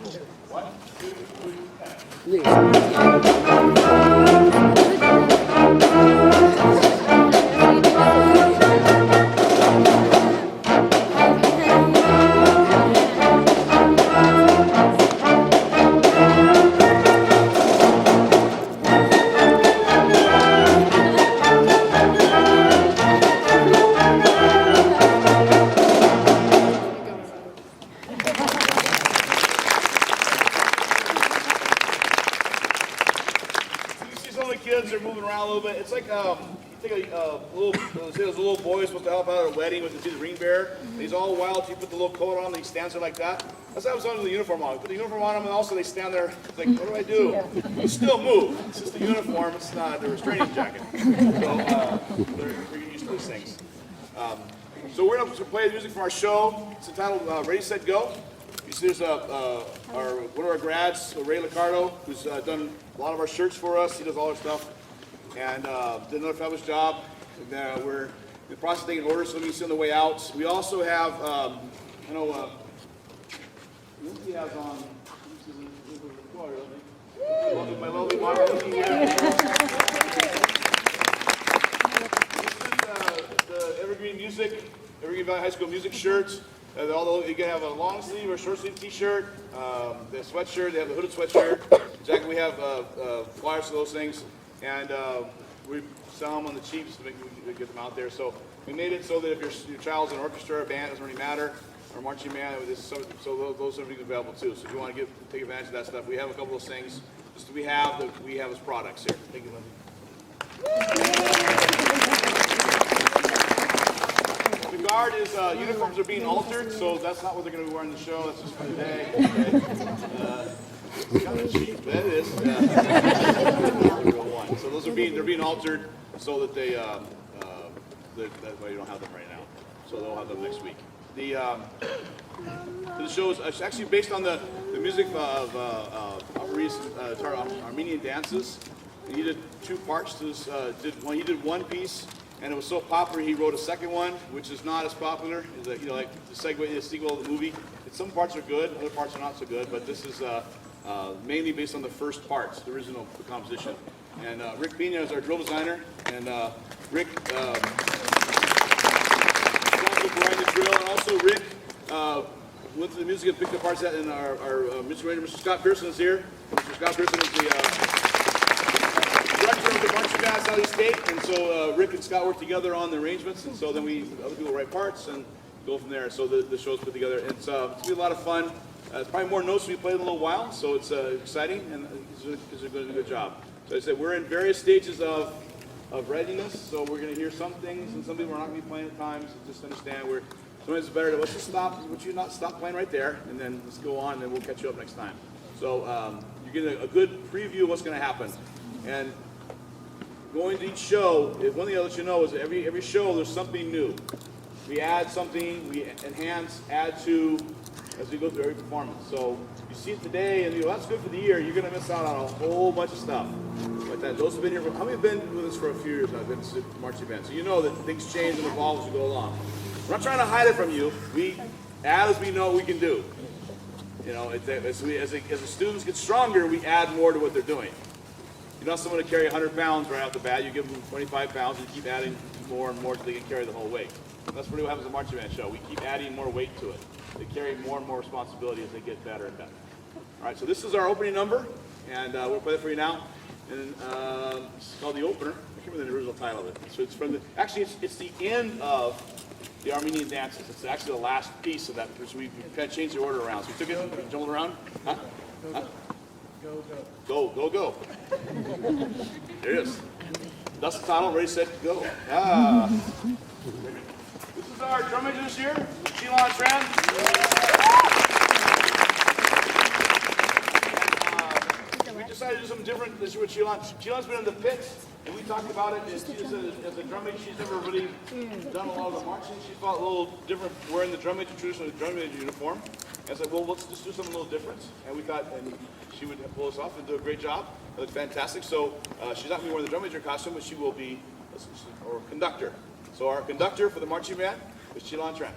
1, 2, 3, kids are moving around a little bit. It's like you take a little, say there's a little boy who's supposed to help out at a wedding with the ring bearer. And he's all wild. So you put the little coat on, and he stands there like that. That's how I was on with the uniform on. You put the uniform on them, and also they stand there like, what do I do? You still move. It's just a uniform. It's not a restraining jacket. So they're getting used to those things. So we're going to play the music from our show. It's entitled Ready, Set, Go. You see there's one of our grads, Ray Licardo, who's done a lot of our shirts for us. He does all our stuff. And did another fabulous job. And, we're in the process of taking orders, so you can see on the way out. We also have, I know, Lindsay has on, my lovely mom. This is the Evergreen Music, Evergreen Valley High School music shirts. You can have a long sleeve or short sleeve t-shirt, the sweatshirt, they have the hooded sweatshirt. Exactly, we have flyers for those things. And we sell them on the cheap so we get them out there. So we made it so that if your child's in an orchestra or a band, it doesn't really matter, or marching band, so those are available too. So if you want to take advantage of that stuff, we have a couple of those things just we have as products here. Thank you, Lindsay. The guard is, uniforms are being altered, so that's not what they're going to be wearing in the show. That's just for today. It's kind of cheap, that is. So those are being altered so that that way you don't have them right now. So they'll have them next week. The show is actually based on the music of Armenian dances. He did two parts to this. He did one piece, and it was so popular he wrote a second one, which is not as popular. Is like the sequel of the movie. Some parts are good, other parts are not so good. But this is mainly based on the first parts, the original composition. And Rick Pena is our drill designer, and Rick provided the drill, and also Rick went to the music and picked up parts of that. And our music director, Mr. Scott Pearson, is here. Mr. Scott Pearson is the director of the marching band at Sally State, and so Rick and Scott work together on the arrangements, and so then other people write parts and go from there. So the show's put together. And it's going to be a lot of fun. It's probably more notes we played in a little while, so it's exciting, and he's going to do a good job. So I said we're in various stages of readiness, so we're going to hear some things, and some people are not going to be playing at times. So just understand sometimes it's better to let's just stop. Would you not stop playing right there, and then let's go on, and then we'll catch you up next time. So you're getting a good preview of what's going to happen, and going to each show. One thing I'll let you know is that every show there's something new. We add something, we enhance, add to, as we go through every performance. So you see it today, and you go, that's good for the year. You're going to miss out on a whole bunch of stuff like that. Those have been here how many have been with us for a few years? I've been to marching band, so you know that things change and evolve as you go along. We're not trying to hide it from you. We add as we know we can do. You know, as the students get stronger, we add more to what they're doing. You're not someone to carry 100 pounds right out the bat. You give them 25 pounds and keep adding more and more until they can carry the whole weight. That's really what happens at the marching band show. We keep adding more weight to it. They carry more and more responsibility as they get better and better. All right, so this is our opening number, and we'll play it for you now. And it's called The Opener. I can't remember the original title of it. So it's from it's the end of the Armenian dances. It's actually the last piece of that. So we kind of changed the order around. So we took it, jumbled around. Huh? Go. There it is. That's the title. Ready, set, go. This is our drum major this year, Sheila Tran. We decided to do something different this year with Sheila. Sheila's been in the pits, and we talked about it. As a drum major, she's never really done a lot of the marching. She felt a little different wearing the drum major, traditional drum major uniform. And I said, well, let's just do something a little different. And we thought, and she would pull us off and do a great job. It looked fantastic. So she's not going to be wearing the drum major costume, but she will be our conductor. So our conductor for the marching band is Sheila Tran.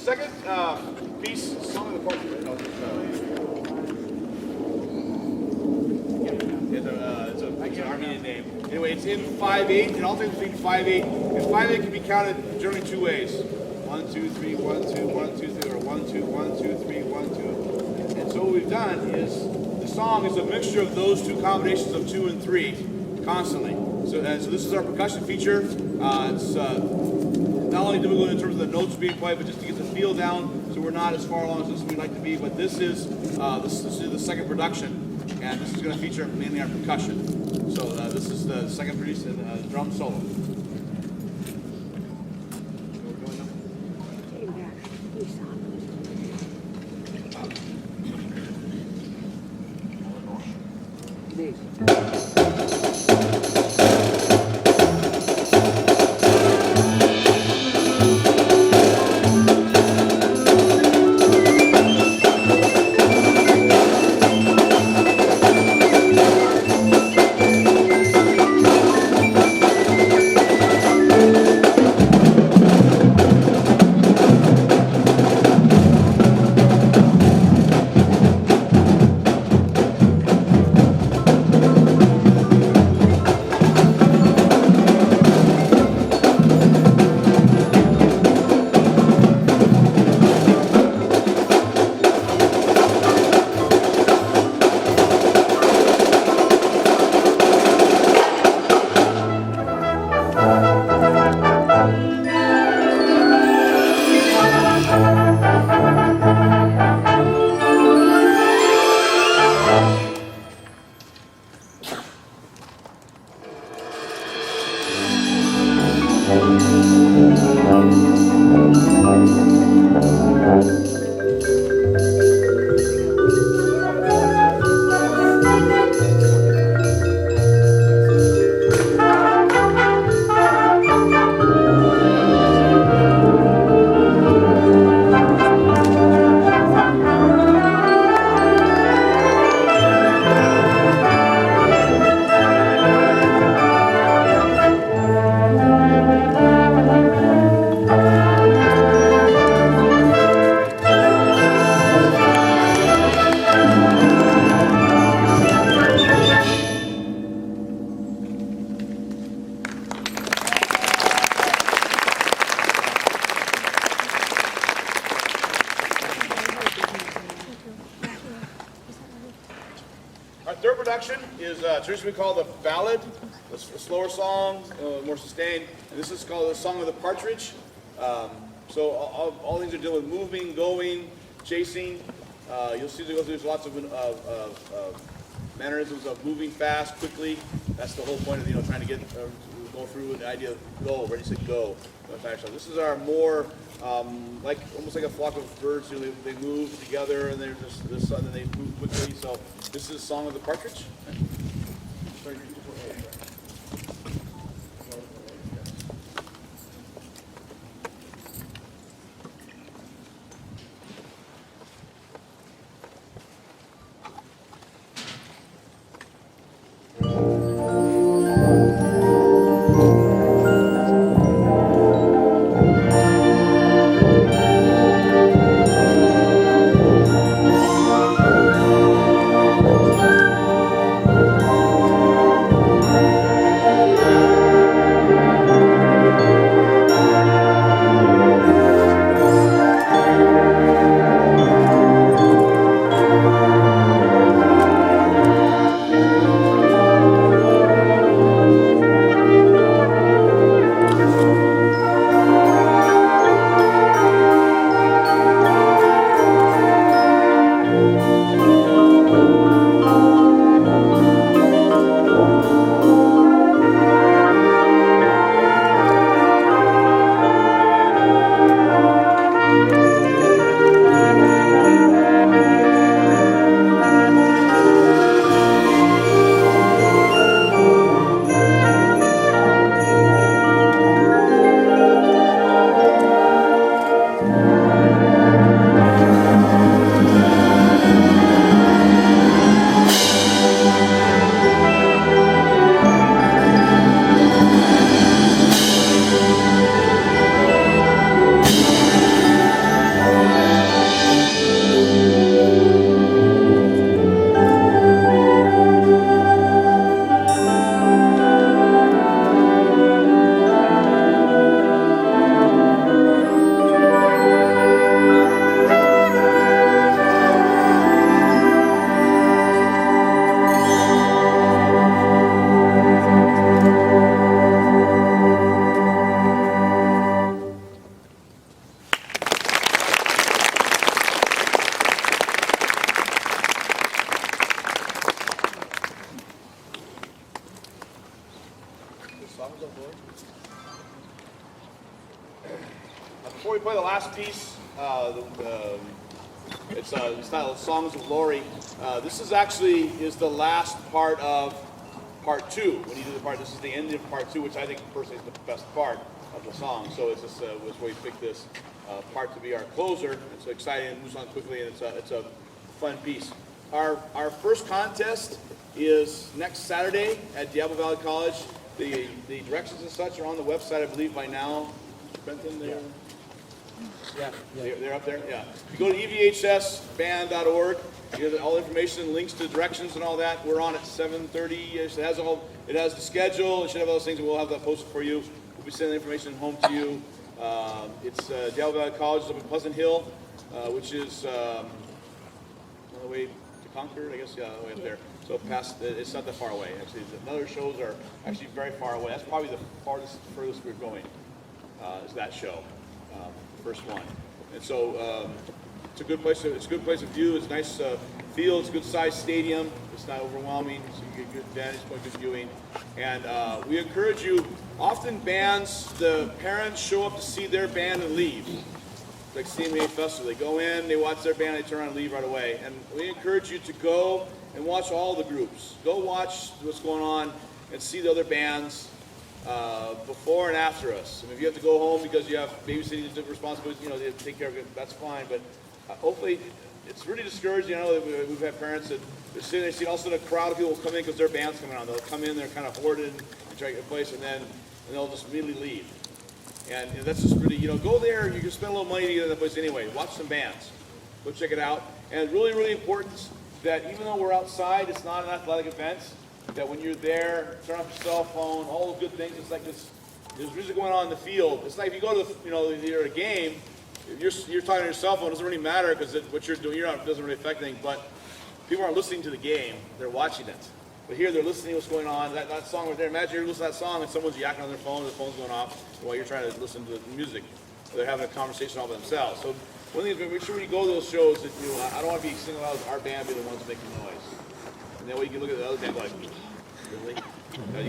second piece, Song of the Partridge. Right? No, it's an Armenian name. Anyway, it's in 5/8. It alternates between 5/8 and 5/8 can be counted generally two ways: 1, 2, 3, 1, 2, 1, 2, 3, or 1, 2, 1, 2, 3, 1, 2. And so what we've done is the song is a mixture of those two combinations of 2 and 3 constantly. So this is our percussion feature. It's not only difficult in terms of the notes being played, but just to get the feel down, so we're not as far along as we'd like to be. But this is the second production, and this is going to feature mainly our percussion. So this is the second produced and drum solo. Our third production is traditionally called a ballad, a slower song, more sustained. And this is called the Song of the Partridge. So all things are dealing with moving, going, chasing. You'll see there's lots of mannerisms of moving fast, quickly. That's the whole point of trying to get go through with the idea of go, ready, set, go. So this is our more almost like a flock of birds. They move together and they're just and they move quickly. So this is Song of the Partridge. we play the last piece, it's titled Songs of Glory. This is the last part of part 2. When you do the part, this is the end of part 2, which I think personally is the best part of the song. So it's just was where we picked this part to be our closer. It's exciting, it moves on quickly, and it's a fun piece. Our first contest is next Saturday at Diablo Valley College. The directions and such are on the website, I believe, by now. Benton, they're up there. Yeah. If you go to evhsband.org, you get all the information, links to directions and all that. We're on at 7:30. It has the schedule. It should have all those things, and we'll have that posted for you. We'll be sending the information home to you. It's Diablo Valley College up in Pleasant Hill, which is on the way to Concord, I guess. Yeah, all the way up there. So it's not that far away. Actually, the other shows are actually very far away. That's probably the furthest we're going. Is that show, the first one, and so it's a good place. It's a good place to view. It's a nice field. It's a good sized stadium. It's not overwhelming, so you get good vantage point, good viewing. And we encourage you. Often bands, the parents show up to see their band and leave. It's like CMA Festival. They go in, they watch their band, they turn around and leave right away. And we encourage you to go and watch all the groups. Go watch what's going on and see the other bands. Before and after us. And if you have to go home because you have babysitting responsibilities, they take care of it, that's fine. But hopefully, it's really discouraging. I know that we've had parents that they're sitting there, see all of a sudden a crowd of people will come in because their band's coming on. They'll come in, they're kind of hoarded and try to get a place, and they'll just immediately leave. And that's just really, go there. You can spend a little money to get in that place anyway. Watch some bands. Go check it out. And really, really important that even though we're outside, it's not an athletic event. That when you're there, turn off your cell phone, all the good things. It's like there's music going on in the field. It's like if you go to you're at a game, if you're talking to your cell phone, it doesn't really matter because what you're doing, doesn't really affect anything. But people aren't listening to the game; they're watching it. But here, they're listening to what's going on. That song right there. Imagine you're listening to that song and someone's yakking on their phone, the phone's going off while you're trying to listen to the music. They're having a conversation all by themselves. So one thing is, make sure when you go to those shows that I don't want to be singled out as our band be the ones making noise. And that way you can look at the other band like, really? We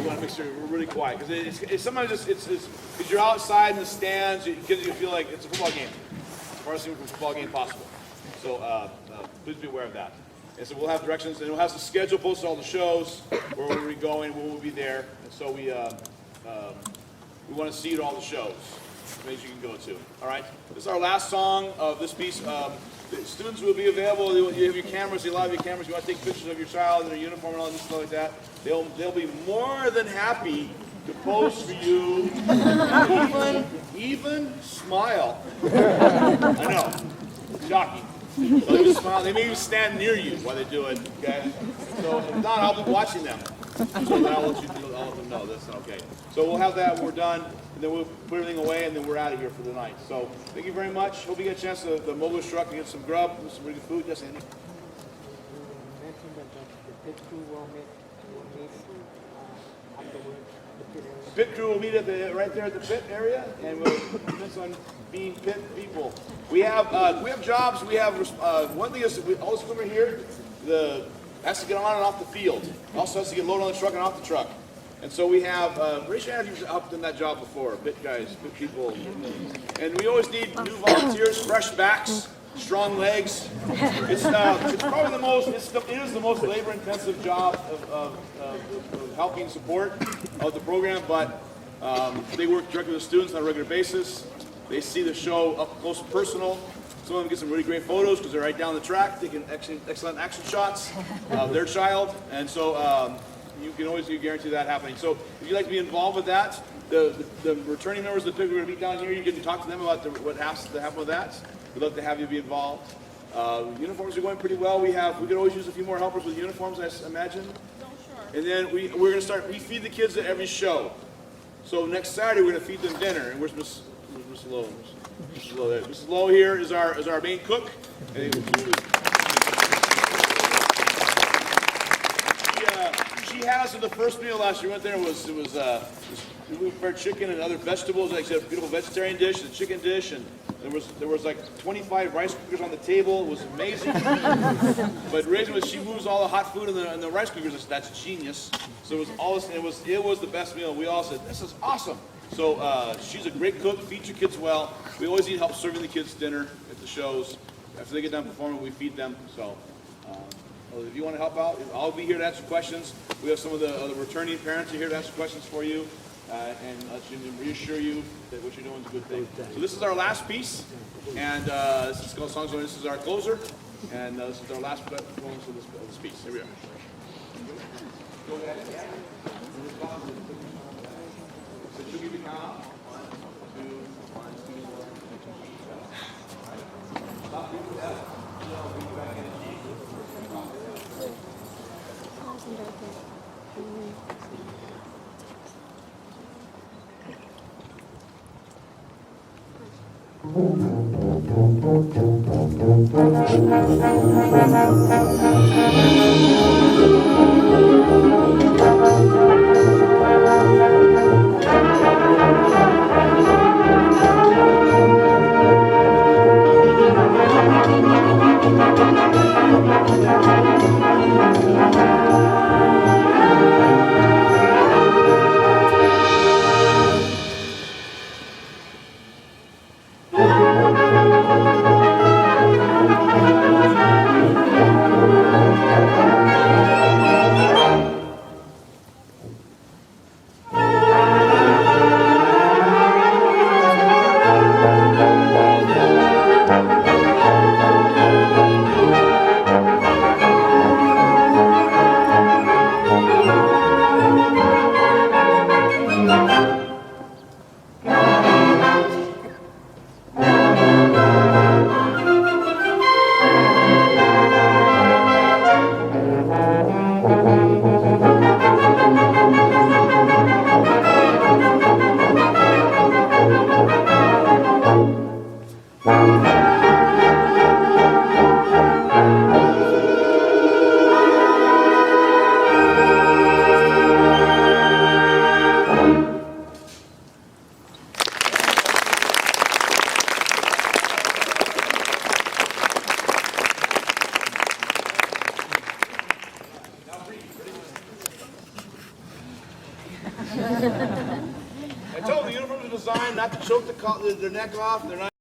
want to make sure we're really quiet because sometimes it's because you're outside in the stands, you feel like it's a football game, farthest from a football game possible. So please be aware of that. And so we'll have directions, and we'll have the schedule posted, all the shows, where we're going, where we'll be there. And so we want to see you at all the shows, as many as you can go to. All right. This is our last song of this piece. The students will be available. You have your cameras. You have your cameras. You want to take pictures of your child in their uniform and all this stuff like that. They'll be more than happy to pose for you. Even smile. I know. Shocking. They'll even smile. They may even stand near you while they do it. Okay. So if not, I'll be watching them. So I'll let them know that's not okay. So we'll have that when we're done, and then we'll put everything away, and then we're out of here for the night. So thank you very much. Hope you get a chance to the mobile truck and get some grub, some really good food. Yes, Andy? You mentioned that the pit crew will meet afterward. The pit crew will meet right there at the pit area, and we'll focus on being pit people. We have jobs. We have one thing is all this equipment here. Has to get on and off the field. Also has to get loaded on the truck and off the truck. And so we have, raise your hand if you've helped in that job before, pit guys, pit people. And we always need new volunteers, fresh backs, strong legs. It's probably it is the most labor-intensive job of helping support of the program, but they work directly with students on a regular basis. They see the show up close and personal. Some of them get some really great photos because they're right down the track, taking excellent action shots of their child. And so you can always guarantee that happening. So if you'd like to be involved with that, the returning members of the pit are going to be down here. You get to talk to them about what has to happen with that. We'd love to have you be involved. Uniforms are going pretty well. We could always use a few more helpers with uniforms, I imagine. Oh, sure. And then we're going to start. We feed the kids at every show. So next Saturday we're going to feed them dinner. And where's Miss Lowe? Mrs. Lowe there. Mrs. Lowe here is our main cook. And she has the first meal last year. We went there. We prepared chicken and other vegetables. Like I said, a beautiful vegetarian dish, a chicken dish, and there was like 25 rice cookers on the table. It was amazing. But reason was she moves all the hot food in the rice cookers. That's genius. So it was the best meal. We all said, "This is awesome." So she's a great cook, feeds your kids well. We always need help serving the kids dinner at the shows. After they get done performing, we feed them. So if you want to help out, I'll be here to answer questions. We have some of the returning parents are here to answer questions for you and reassure you that what you're doing is a good thing. So this is our last piece, and this is our closer, and this is our last performance of this piece. Here we are. Go ahead. So she'll give you count. 1, 2, 1, 2, 1. Stop doing that. Bring you back in. I told them the uniforms are designed not to choke their neck off. They're not